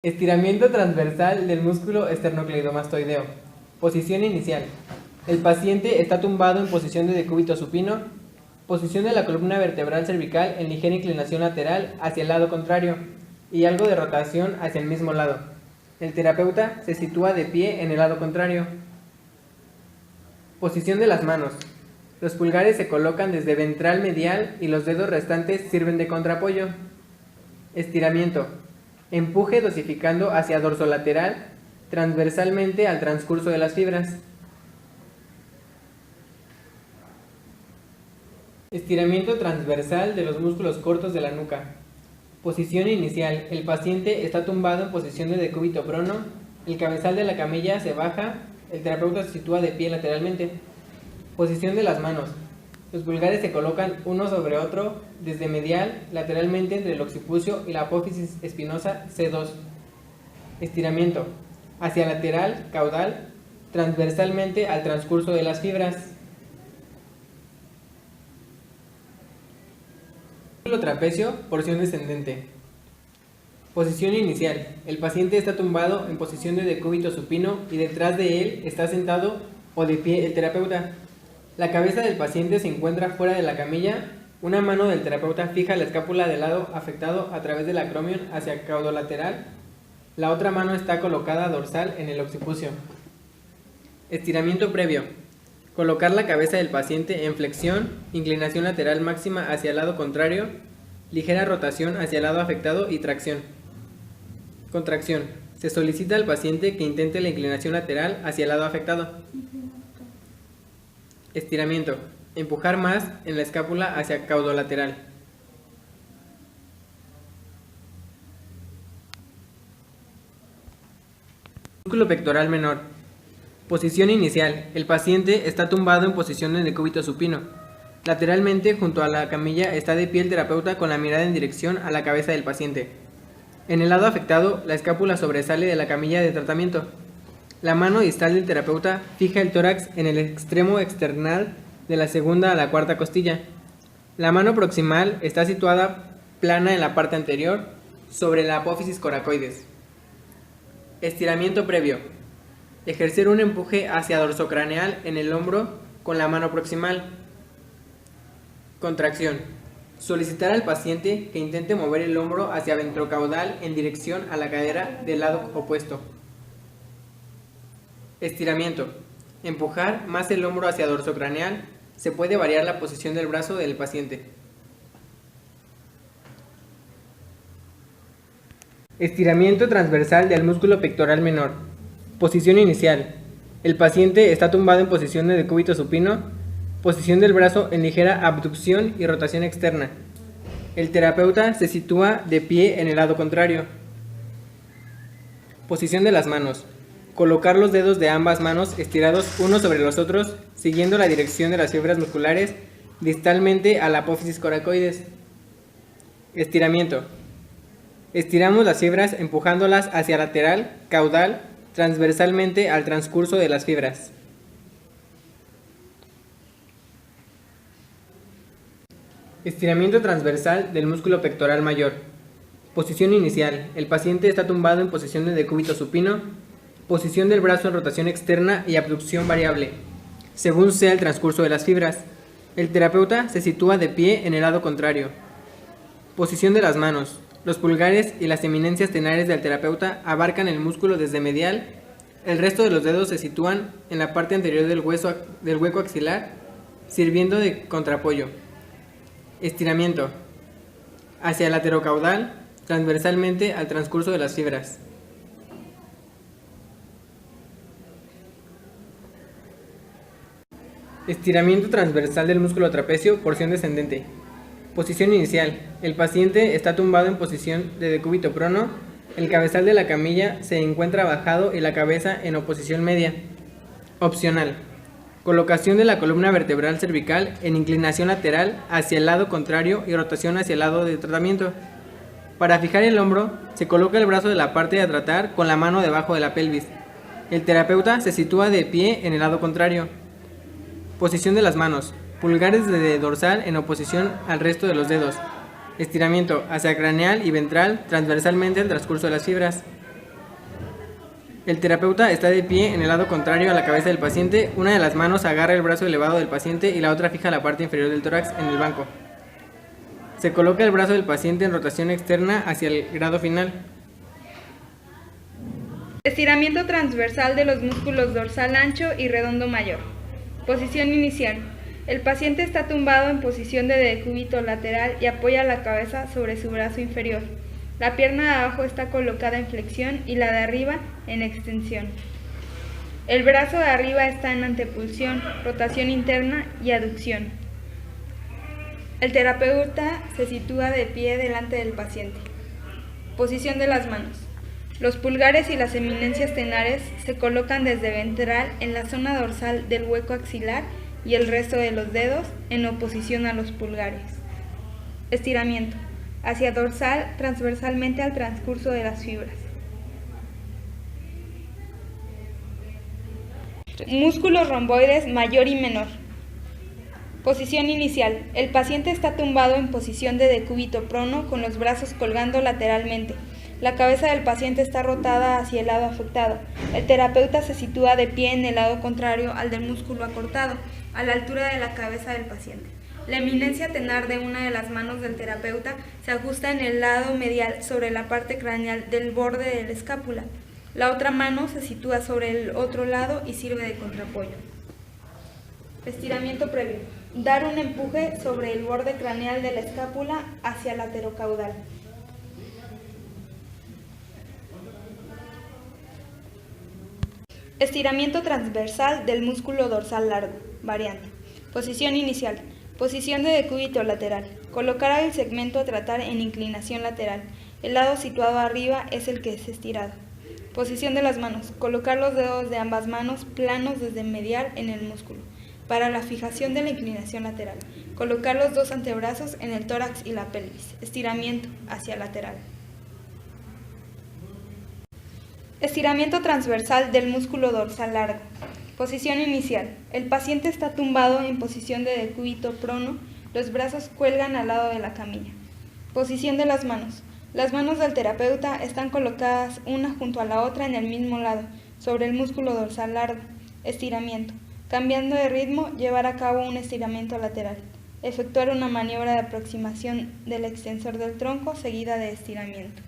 Estiramiento transversal del músculo esternocleidomastoideo. Posición inicial. El paciente está tumbado en posición de decúbito supino. Posición de la columna vertebral cervical en ligera inclinación lateral hacia el lado contrario y algo de rotación hacia el mismo lado. El terapeuta se sitúa de pie en el lado contrario. Posición de las manos. Los pulgares se colocan desde ventral medial y los dedos restantes sirven de contraapoyo. Estiramiento. Empuje dosificando hacia dorsolateral, transversalmente al transcurso de las fibras. Estiramiento transversal de los músculos cortos de la nuca. Posición inicial. El paciente está tumbado en posición de decúbito prono, el cabezal de la camilla se baja, el terapeuta se sitúa de pie lateralmente. Posición de las manos. Los pulgares se colocan uno sobre otro desde medial, lateralmente entre el occipucio y la apófisis espinosa C2. Estiramiento. Hacia lateral, caudal, transversalmente al transcurso de las fibras. Músculo trapecio, porción descendente. Posición inicial. El paciente está tumbado en posición de decúbito supino y detrás de él está sentado o de pie el terapeuta. La cabeza del paciente se encuentra fuera de la camilla. Una mano del terapeuta fija la escápula del lado afectado a través del acromion hacia caudolateral. La otra mano está colocada dorsal en el occipucio. Estiramiento previo. Colocar la cabeza del paciente en flexión, inclinación lateral máxima hacia el lado contrario, ligera rotación hacia el lado afectado y tracción. Contracción. Se solicita al paciente que intente la inclinación lateral hacia el lado afectado. Estiramiento. Empujar más en la escápula hacia caudolateral. Músculo pectoral menor. Posición inicial. El paciente está tumbado en posición de decúbito supino. Lateralmente, junto a la camilla, está de pie el terapeuta con la mirada en dirección a la cabeza del paciente. En el lado afectado, la escápula sobresale de la camilla de tratamiento. La mano distal del terapeuta fija el tórax en el extremo external de la segunda a la cuarta costilla. La mano proximal está situada plana en la parte anterior, sobre la apófisis coracoides. Estiramiento previo. Ejercer un empuje hacia dorsocraneal en el hombro con la mano proximal. Contracción. Solicitar al paciente que intente mover el hombro hacia ventrocaudal en dirección a la cadera del lado opuesto. Estiramiento. Empujar más el hombro hacia dorsocraneal. Se puede variar la posición del brazo del paciente. Estiramiento transversal del músculo pectoral menor. Posición inicial. El paciente está tumbado en posición de decúbito supino. Posición del brazo en ligera abducción y rotación externa. El terapeuta se sitúa de pie en el lado contrario. Posición de las manos. Colocar los dedos de ambas manos estirados unos sobre los otros, siguiendo la dirección de las fibras musculares distalmente a la apófisis coracoides. Estiramiento. Estiramos las fibras empujándolas hacia lateral, caudal, transversalmente al transcurso de las fibras. Estiramiento transversal del músculo pectoral mayor. Posición inicial. El paciente está tumbado en posición de decúbito supino. Posición del brazo en rotación externa y abducción variable, según sea el transcurso de las fibras. El terapeuta se sitúa de pie en el lado contrario. Posición de las manos. Los pulgares y las eminencias tenares del terapeuta abarcan el músculo desde medial. El resto de los dedos se sitúan en la parte anterior del hueco axilar, sirviendo de contraapoyo. Estiramiento. Hacia laterocaudal, transversalmente al transcurso de las fibras. Estiramiento transversal del músculo trapecio, porción descendente. Posición inicial. El paciente está tumbado en posición de decúbito prono. El cabezal de la camilla se encuentra bajado y la cabeza en oposición media. Opcional. Colocación de la columna vertebral cervical en inclinación lateral hacia el lado contrario y rotación hacia el lado de tratamiento. Para fijar el hombro, se coloca el brazo de la parte a tratar con la mano debajo de la pelvis. El terapeuta se sitúa de pie en el lado contrario. Posición de las manos. Pulgares de dorsal en oposición al resto de los dedos. Estiramiento hacia craneal y ventral transversalmente al transcurso de las fibras. El terapeuta está de pie en el lado contrario a la cabeza del paciente. Una de las manos agarra el brazo elevado del paciente y la otra fija la parte inferior del tórax en el banco. Se coloca el brazo del paciente en rotación externa hacia el grado final. Estiramiento transversal de los músculos dorsal ancho y redondo mayor. Posición inicial. El paciente está tumbado en posición de decúbito lateral y apoya la cabeza sobre su brazo inferior. La pierna de abajo está colocada en flexión y la de arriba en extensión. El brazo de arriba está en antepulsión, rotación interna y aducción. El terapeuta se sitúa de pie delante del paciente. Posición de las manos. Los pulgares y las eminencias tenares se colocan desde ventral en la zona dorsal del hueco axilar y el resto de los dedos en oposición a los pulgares. Estiramiento. Hacia dorsal, transversalmente al transcurso de las fibras. Músculos romboides mayor y menor. Posición inicial. El paciente está tumbado en posición de decúbito prono con los brazos colgando lateralmente. La cabeza del paciente está rotada hacia el lado afectado. El terapeuta se sitúa de pie en el lado contrario al del músculo acortado, a la altura de la cabeza del paciente. La eminencia tenar de una de las manos del terapeuta se ajusta en el lado medial sobre la parte craneal del borde de la escápula. La otra mano se sitúa sobre el otro lado y sirve de contraapoyo. Estiramiento previo. Dar un empuje sobre el borde craneal de la escápula hacia el laterocaudal. Estiramiento transversal del músculo dorsal largo. Variante. Posición inicial. Posición de decúbito lateral. Colocar el segmento a tratar en inclinación lateral. El lado situado arriba es el que es estirado. Posición de las manos. Colocar los dedos de ambas manos planos desde medial en el músculo. Para la fijación de la inclinación lateral. Colocar los dos antebrazos en el tórax y la pelvis. Estiramiento hacia lateral. Estiramiento transversal del músculo dorsal largo. Posición inicial. El paciente está tumbado en posición de decúbito prono, los brazos cuelgan al lado de la camilla. Posición de las manos. Las manos del terapeuta están colocadas una junto a la otra en el mismo lado, sobre el músculo dorsal largo. Estiramiento. Cambiando de ritmo, llevar a cabo un estiramiento lateral. Efectuar una maniobra de aproximación del extensor del tronco seguida de estiramiento.